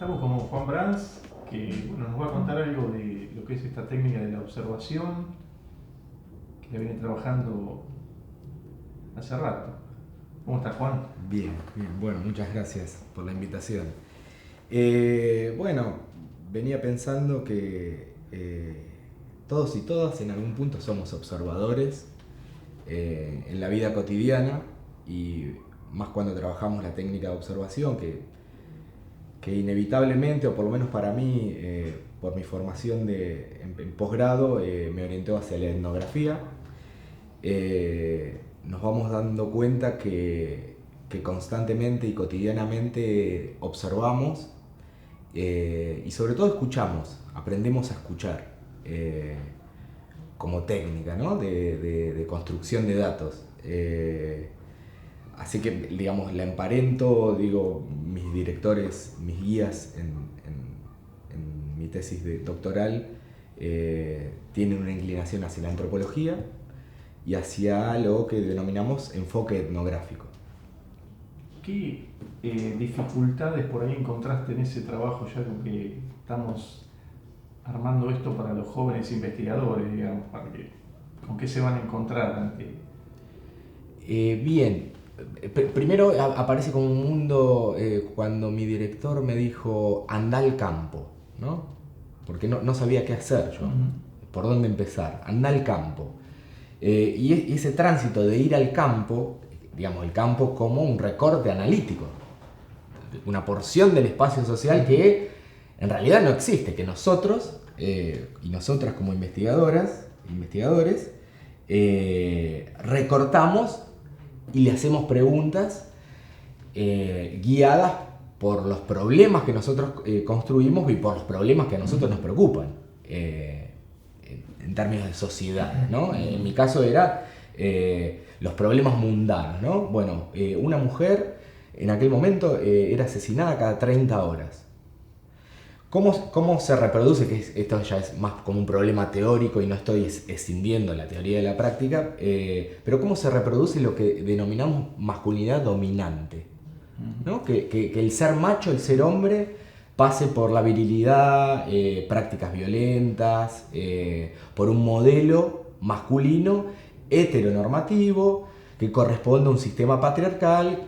Estamos con Juan Brands, que bueno, nos va a contar algo de lo que es esta técnica de la observación, que la viene trabajando hace rato. ¿Cómo estás, Juan? Bien, bien. Bueno, muchas gracias por la invitación. Bueno, venía pensando que todos y todas en algún punto somos observadores en la vida cotidiana y más cuando trabajamos la técnica de observación que inevitablemente, o por lo menos para mí, por mi formación en posgrado, me orientó hacia la etnografía. Nos vamos dando cuenta que constantemente y cotidianamente observamos y sobre todo escuchamos, aprendemos a escuchar como técnica, ¿no? de construcción de datos. Así que, digamos, la emparento, digo, mis directores, mis guías en mi tesis doctoral tienen una inclinación hacia la antropología y hacia lo que denominamos enfoque etnográfico. ¿Qué dificultades por ahí encontraste en ese trabajo, ya que estamos armando esto para los jóvenes investigadores, digamos, con qué se van a encontrar ante? Bien, primero aparece como un mundo cuando mi director me dijo, anda al campo, ¿no? Porque no sabía qué hacer yo, por dónde empezar, anda al campo. Y ese tránsito de ir al campo, digamos, el campo como un recorte analítico, una porción del espacio social que en realidad no existe, que nosotros y nosotras como investigadoras, investigadores, recortamos y le hacemos preguntas guiadas por los problemas que nosotros construimos y por los problemas que a nosotros nos preocupan. En términos de sociedad, ¿no? En mi caso era los problemas mundanos, ¿no? Bueno, una mujer en aquel momento era asesinada cada 30 horas. ¿Cómo se reproduce? Que esto ya es más como un problema teórico y no estoy escindiendo la teoría de la práctica, pero ¿cómo se reproduce lo que denominamos masculinidad dominante? ¿No? Que el ser macho, el ser hombre, pase por la virilidad, prácticas violentas, por un modelo masculino heteronormativo que corresponde a un sistema patriarcal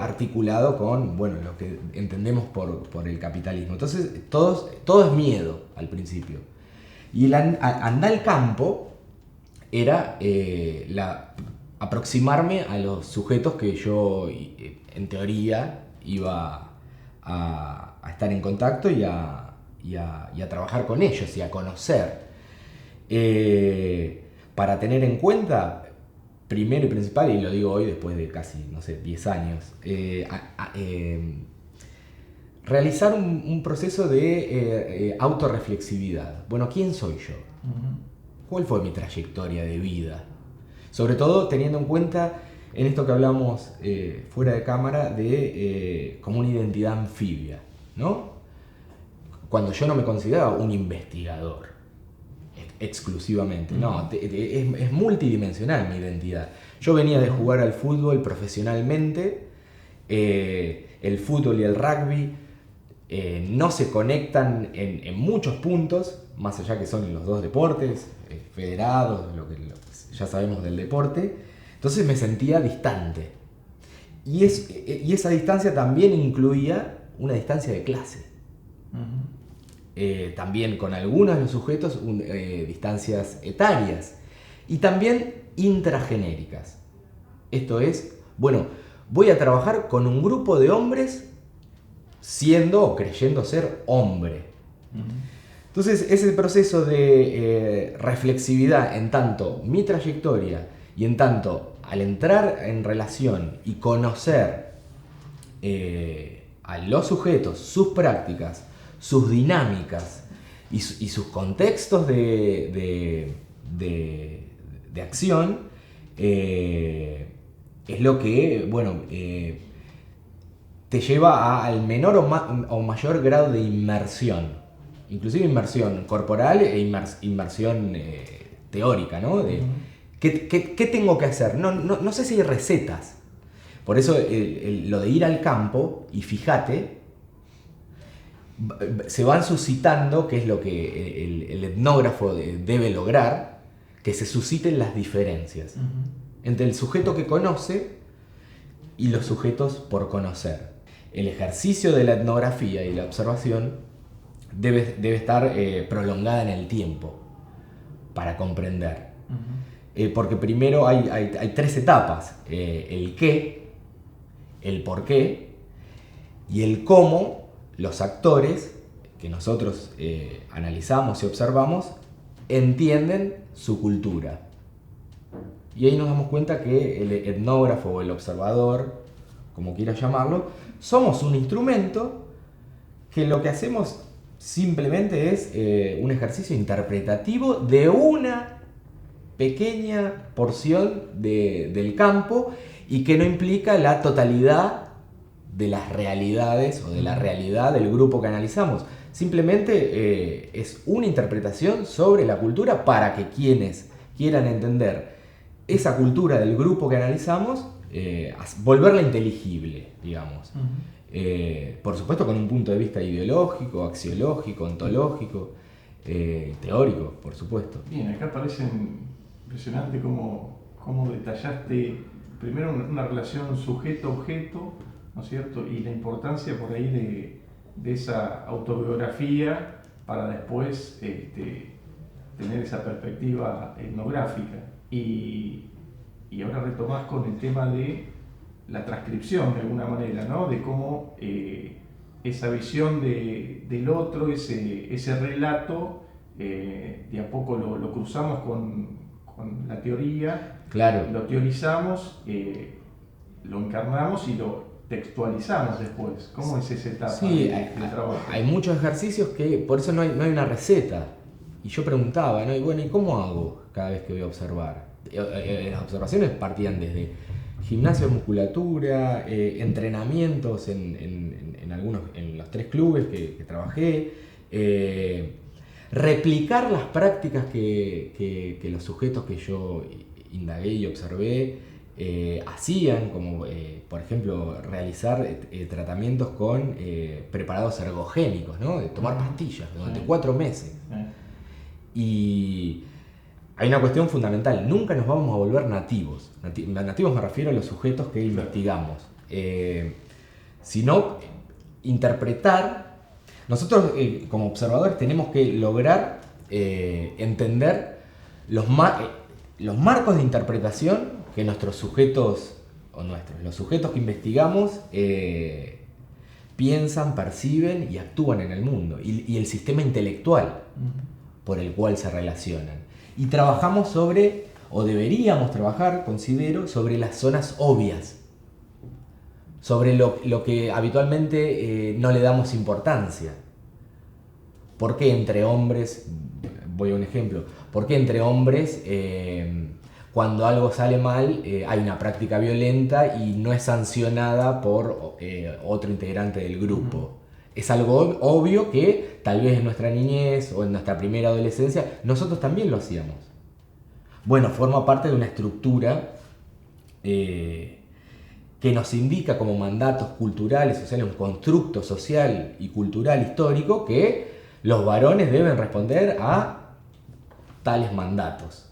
articulado con, bueno, lo que entendemos por el capitalismo. Entonces todo es miedo al principio. Y el andar al campo era aproximarme a los sujetos que yo en teoría iba a estar en contacto y a trabajar con ellos y a conocer. Para tener en cuenta, primero y principal, y lo digo hoy después de casi, no sé, 10 años, realizar un proceso de autorreflexividad. Bueno, ¿quién soy yo? ¿Cuál fue mi trayectoria de vida? Sobre todo teniendo en cuenta en esto que hablamos fuera de cámara de como una identidad anfibia, ¿no? Cuando yo no me consideraba un investigador exclusivamente, no, es multidimensional mi identidad. Yo venía de jugar al fútbol profesionalmente, el fútbol y el rugby no se conectan en muchos puntos, más allá que son los dos deportes federados, lo que ya sabemos del deporte. Entonces me sentía distante. Y esa distancia también incluía una distancia de clase. También con algunos de los sujetos distancias etarias. Y también intragenéricas. Esto es, bueno, voy a trabajar con un grupo de hombres siendo o creyendo ser hombre. Entonces ese proceso de reflexividad en tanto mi trayectoria y en tanto al entrar en relación y conocer a los sujetos, sus prácticas, sus dinámicas y sus contextos de acción, es lo que, bueno, te lleva al menor o mayor grado de inmersión. Inclusive inmersión corporal e inmersión teórica, ¿no? ¿Qué tengo que hacer? No sé si hay recetas. Por eso lo de ir al campo y fíjate se van suscitando, que es lo que el etnógrafo debe lograr, que se susciten las diferencias entre el sujeto que conoce y los sujetos por conocer. El ejercicio de la etnografía y la observación debe estar prolongada en el tiempo para comprender. Porque primero hay tres etapas: el qué, el por qué y el cómo los actores que nosotros analizamos y observamos entienden su cultura. Y ahí nos damos cuenta que el etnógrafo o el observador, como quieras llamarlo, somos un instrumento que lo que hacemos simplemente es un ejercicio interpretativo de una pequeña porción del campo y que no implica la totalidad de las realidades o de la realidad del grupo que analizamos. Simplemente es una interpretación sobre la cultura para que quienes quieran entender esa cultura del grupo que analizamos, volverla inteligible, digamos. Por supuesto con un punto de vista ideológico, axiológico, ontológico, teórico, por supuesto. Bien, acá parece impresionante cómo detallaste primero una relación sujeto-objeto, ¿no es cierto? Y la importancia por ahí de esa autobiografía para después tener esa perspectiva etnográfica. Y ahora retomás con el tema de la transcripción de alguna manera, ¿no? De cómo esa visión del otro, ese relato, de a poco lo cruzamos con la teoría, claro, lo teorizamos, lo encarnamos y lo textualizamos después. ¿Cómo es esa etapa de trabajo? Hay muchos ejercicios que, por eso no hay una receta. Y yo preguntaba, ¿no? Y bueno, ¿y cómo hago cada vez que voy a observar? Las observaciones partían desde gimnasio de musculatura, entrenamientos en los 3 clubes que trabajé, replicar las prácticas que los sujetos que yo indagué y observé hacían, como por ejemplo realizar tratamientos con preparados ergogénicos, ¿no? De tomar pastillas durante 4 meses. Y hay una cuestión fundamental: nunca nos vamos a volver nativos. Nativos me refiero a los sujetos que investigamos, sino interpretar. Nosotros como observadores tenemos que lograr entender los marcos de interpretación que nuestros sujetos, los sujetos que investigamos, piensan, perciben y actúan en el mundo, y el sistema intelectual por el cual se relacionan. Y trabajamos sobre, o deberíamos trabajar, considero, sobre las zonas obvias, sobre lo que habitualmente no le damos importancia. ¿Por qué entre hombres, voy a un ejemplo, por qué entre hombres cuando algo sale mal hay una práctica violenta y no es sancionada por otro integrante del grupo? Es algo obvio que tal vez en nuestra niñez o en nuestra primera adolescencia nosotros también lo hacíamos. Bueno, forma parte de una estructura que nos indica como mandatos culturales, sociales, un constructo social y cultural histórico, que los varones deben responder a tales mandatos.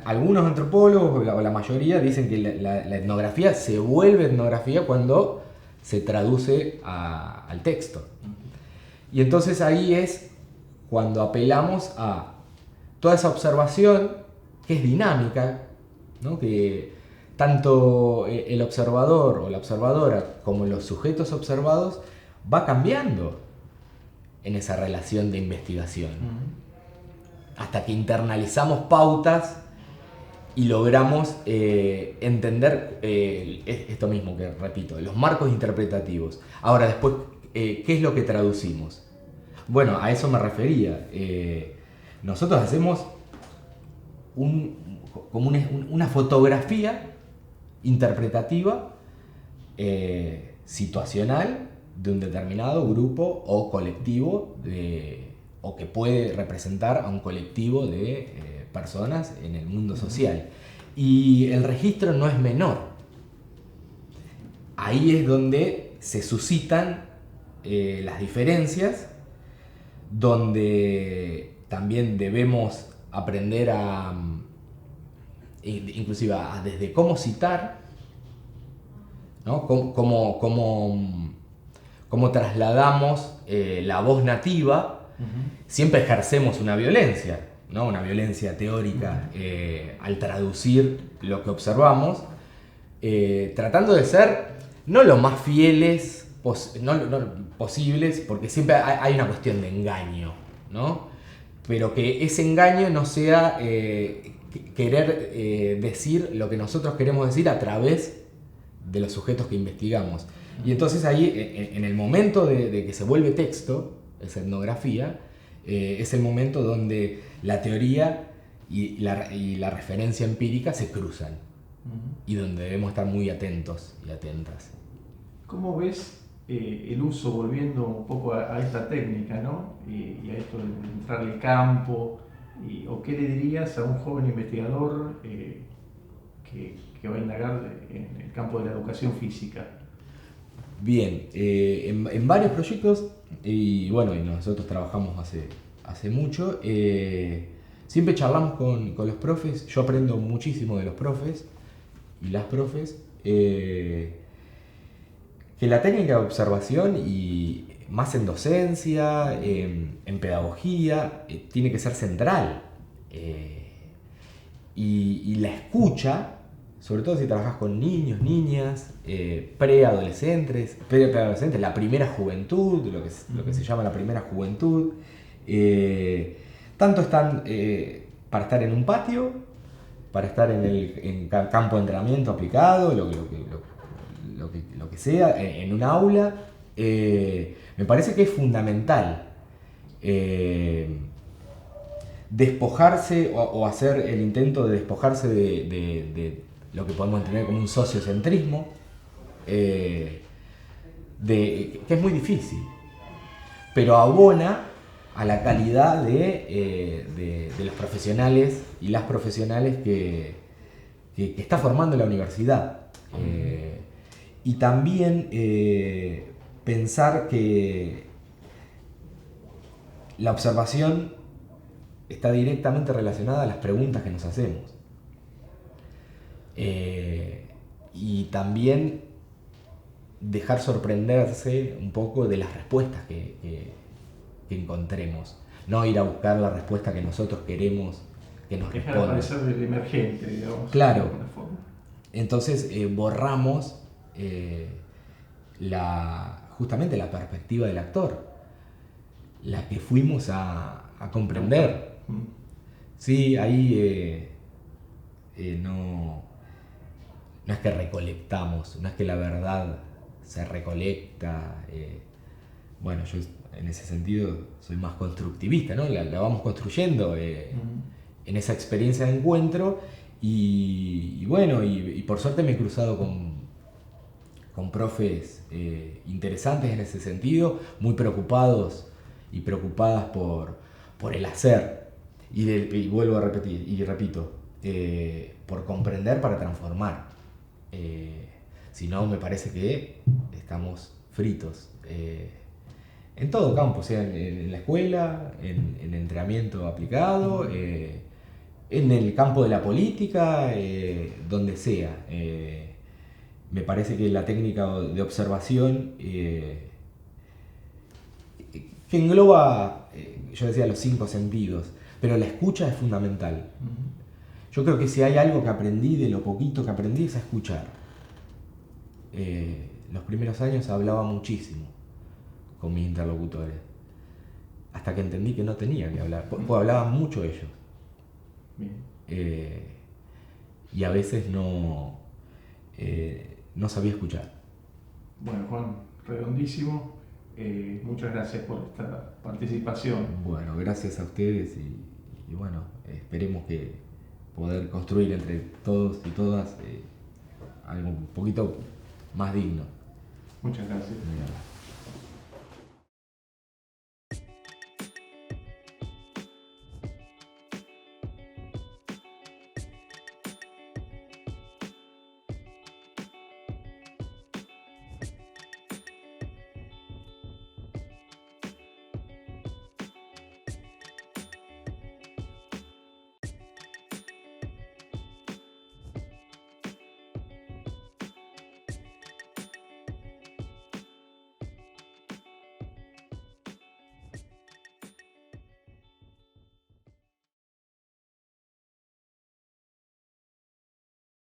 Algunos antropólogos, o la mayoría, dicen que la etnografía se vuelve etnografía cuando se traduce al texto. Y entonces ahí es cuando apelamos a toda esa observación que es dinámica, ¿no? Que tanto el observador o la observadora como los sujetos observados va cambiando en esa relación de investigación, hasta que internalizamos pautas y logramos entender esto mismo que repito, los marcos interpretativos. Ahora, después, ¿qué es lo que traducimos? Bueno, a eso me refería. Nosotros hacemos como una fotografía interpretativa situacional de un determinado grupo o colectivo, o que puede representar a un colectivo de personas en el mundo social. Y el registro no es menor. Ahí es donde se suscitan las diferencias, donde también debemos aprender inclusive desde cómo citar, ¿no? Cómo trasladamos la voz nativa. Siempre ejercemos una violencia, ¿no? Una violencia teórica al traducir lo que observamos, tratando de ser no lo más fieles posibles, porque siempre hay una cuestión de engaño, ¿no? Pero que ese engaño no sea querer decir lo que nosotros queremos decir a través de los sujetos que investigamos. Y entonces ahí, en el momento de que se vuelve texto, esa etnografía, es el momento donde la teoría y la referencia empírica se cruzan, y donde debemos estar muy atentos y atentas. ¿Cómo ves el uso, volviendo un poco a esta técnica, ¿no? Y a esto de entrar al campo? ¿O qué le dirías a un joven investigador que va a indagar en el campo de la educación física? Bien, en varios proyectos, y bueno, y nosotros trabajamos hace mucho, siempre charlamos con los profes. Yo aprendo muchísimo de los profes y las profes, que la técnica de observación, y más en docencia, en pedagogía, tiene que ser central. Y la escucha, sobre todo si trabajas con niños, niñas, preadolescentes, la primera juventud, lo que se llama la primera juventud, tanto están para estar en un patio, para estar en campo de entrenamiento aplicado, lo que sea, en un aula. Me parece que es fundamental despojarse o hacer el intento de despojarse de lo que podemos entender como un sociocentrismo, que es muy difícil, pero abona a la calidad de los profesionales y las profesionales que está formando la universidad. Y también pensar que la observación está directamente relacionada a las preguntas que nos hacemos. Y también dejar sorprenderse un poco de las respuestas que encontremos. No ir a buscar la respuesta que nosotros queremos que nos responda. Dejar aparecer del emergente, digamos. Claro. De alguna forma. Entonces borramos justamente la perspectiva del actor, la que fuimos a comprender. Sí, ahí no es que recolectamos, no es que la verdad se recolecta. Bueno, yo en ese sentido soy más constructivista, ¿no? La vamos construyendo en esa experiencia de encuentro. Y bueno, y por suerte me he cruzado con profes interesantes en ese sentido, muy preocupados y preocupadas por el hacer. Y vuelvo a repetir, y repito, por comprender para transformar. Si no, me parece que estamos fritos. En todo campo, o sea, en la escuela, en entrenamiento aplicado, en el campo de la política, donde sea. Me parece que la técnica de observación, que engloba, yo decía, los 5 sentidos, pero la escucha es fundamental. Yo creo que si hay algo que aprendí, de lo poquito que aprendí, es a escuchar. Los primeros años hablaba muchísimo con mis interlocutores, hasta que entendí que no tenía que hablar, porque hablaban mucho ellos. Y a veces no sabía escuchar. Bueno, Juan, redondísimo. Muchas gracias por esta participación. Bueno, gracias a ustedes y bueno, esperemos que poder construir entre todos y todas algo un poquito más digno. Muchas gracias. Mira.